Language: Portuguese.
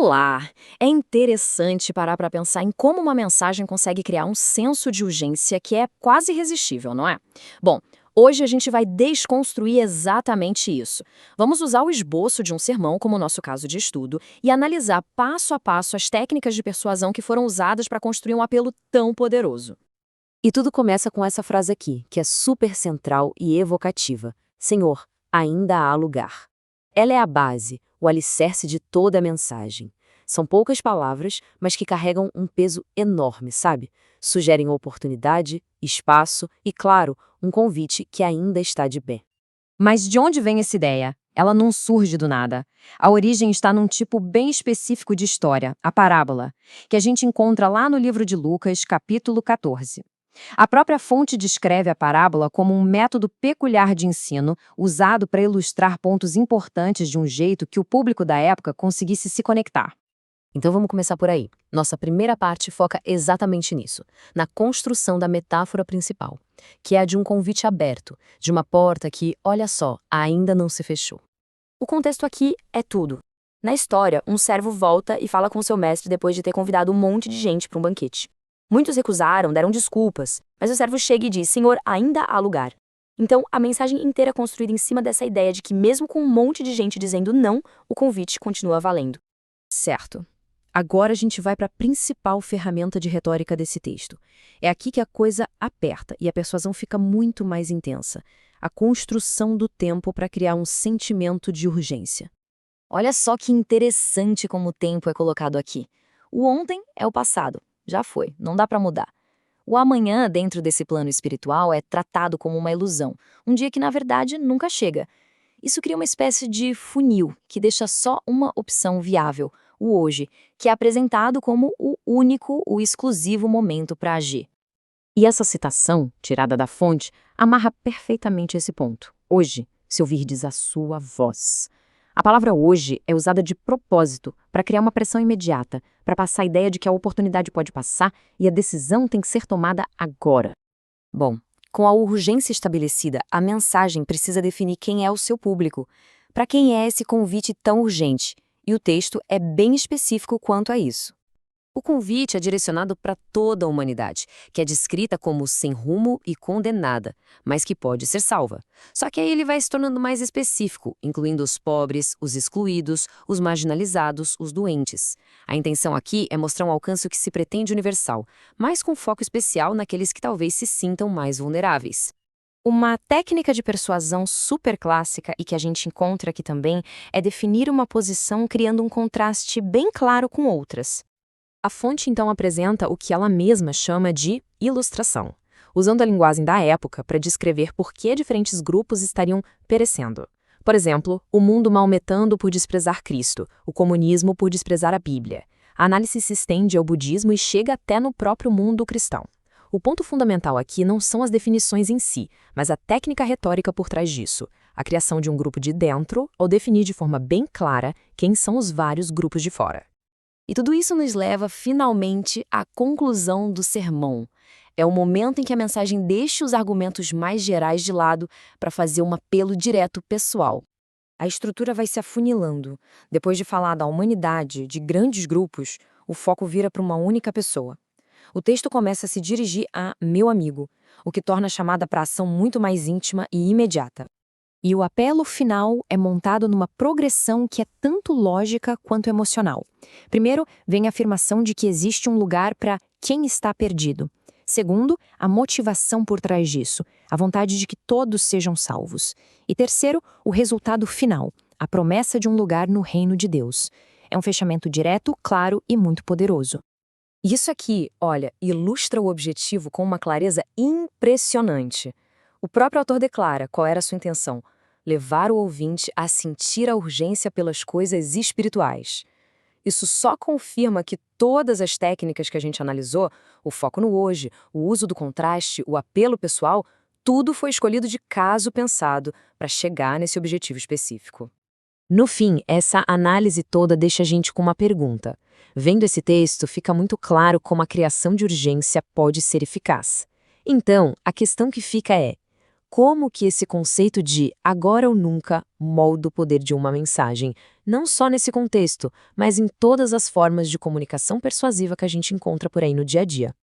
Olá! É interessante parar para pensar em como uma mensagem consegue criar um senso de urgência que é quase irresistível, não é? Bom, hoje a gente vai desconstruir exatamente isso. Vamos usar o esboço de um sermão como nosso caso de estudo e analisar passo a passo as técnicas de persuasão que foram usadas para construir um apelo tão poderoso. E tudo começa com essa frase aqui, que é super central e evocativa. Senhor, ainda há lugar. Ela é a base, o alicerce de toda a mensagem. São poucas palavras, mas que carregam um peso enorme, sabe? Sugerem oportunidade, espaço e, claro, um convite que ainda está de pé. Mas de onde vem essa ideia? Ela não surge do nada. A origem está num tipo bem específico de história, a parábola, que a gente encontra lá no livro de Lucas, capítulo 14. A própria fonte descreve a parábola como um método peculiar de ensino usado para ilustrar pontos importantes de um jeito que o público da época conseguisse se conectar. Então vamos começar por aí. Nossa primeira parte foca exatamente nisso, na construção da metáfora principal, que é a de um convite aberto, de uma porta que, olha só, ainda não se fechou. O contexto aqui é tudo. Na história, um servo volta e fala com seu mestre depois de ter convidado um monte de gente para um banquete. Muitos recusaram, deram desculpas, mas o servo chega e diz: Senhor, ainda há lugar. Então, a mensagem inteira é construída em cima dessa ideia de que, mesmo com um monte de gente dizendo não, o convite continua valendo. Certo. Agora a gente vai para a principal ferramenta de retórica desse texto. É aqui que a coisa aperta e a persuasão fica muito mais intensa. A construção do tempo para criar um sentimento de urgência. Olha só que interessante como o tempo é colocado aqui. O ontem é o passado, já foi, não dá para mudar. O amanhã, dentro desse plano espiritual, é tratado como uma ilusão, um dia que, na verdade, nunca chega. Isso cria uma espécie de funil, que deixa só uma opção viável, o hoje, que é apresentado como o único, o exclusivo momento para agir. E essa citação, tirada da fonte, amarra perfeitamente esse ponto. Hoje, se ouvirdes a sua voz. A palavra hoje é usada de propósito para criar uma pressão imediata, para passar a ideia de que a oportunidade pode passar e a decisão tem que ser tomada agora. Bom, com a urgência estabelecida, a mensagem precisa definir quem é o seu público. Para quem é esse convite tão urgente? E o texto é bem específico quanto a isso. O convite é direcionado para toda a humanidade, que é descrita como sem rumo e condenada, mas que pode ser salva. Só que aí ele vai se tornando mais específico, incluindo os pobres, os excluídos, os marginalizados, os doentes. A intenção aqui é mostrar um alcance que se pretende universal, mas com foco especial naqueles que talvez se sintam mais vulneráveis. Uma técnica de persuasão super clássica e que a gente encontra aqui também é definir uma posição criando um contraste bem claro com outras. A fonte então apresenta o que ela mesma chama de ilustração, usando a linguagem da época para descrever por que diferentes grupos estariam perecendo. Por exemplo, o mundo maometano por desprezar Cristo, o comunismo por desprezar a Bíblia. A análise se estende ao budismo e chega até no próprio mundo cristão. O ponto fundamental aqui não são as definições em si, mas a técnica retórica por trás disso, a criação de um grupo de dentro ou definir de forma bem clara quem são os vários grupos de fora. E tudo isso nos leva, finalmente, à conclusão do sermão. É o momento em que a mensagem deixa os argumentos mais gerais de lado para fazer um apelo direto pessoal. A estrutura vai se afunilando. Depois de falar da humanidade, de grandes grupos, o foco vira para uma única pessoa. O texto começa a se dirigir a meu amigo, o que torna a chamada para ação muito mais íntima e imediata. E o apelo final é montado numa progressão que é tanto lógica quanto emocional. Primeiro, vem a afirmação de que existe um lugar para quem está perdido. Segundo, a motivação por trás disso, a vontade de que todos sejam salvos. E terceiro, o resultado final, a promessa de um lugar no reino de Deus. É um fechamento direto, claro e muito poderoso. Isso aqui, olha, ilustra o objetivo com uma clareza impressionante. O próprio autor declara qual era a sua intenção: levar o ouvinte a sentir a urgência pelas coisas espirituais. Isso só confirma que todas as técnicas que a gente analisou, o foco no hoje, o uso do contraste, o apelo pessoal, tudo foi escolhido de caso pensado para chegar nesse objetivo específico. No fim, essa análise toda deixa a gente com uma pergunta. Vendo esse texto, fica muito claro como a criação de urgência pode ser eficaz. Então, a questão que fica é: como que esse conceito de agora ou nunca molda o poder de uma mensagem, não só nesse contexto, mas em todas as formas de comunicação persuasiva que a gente encontra por aí no dia a dia.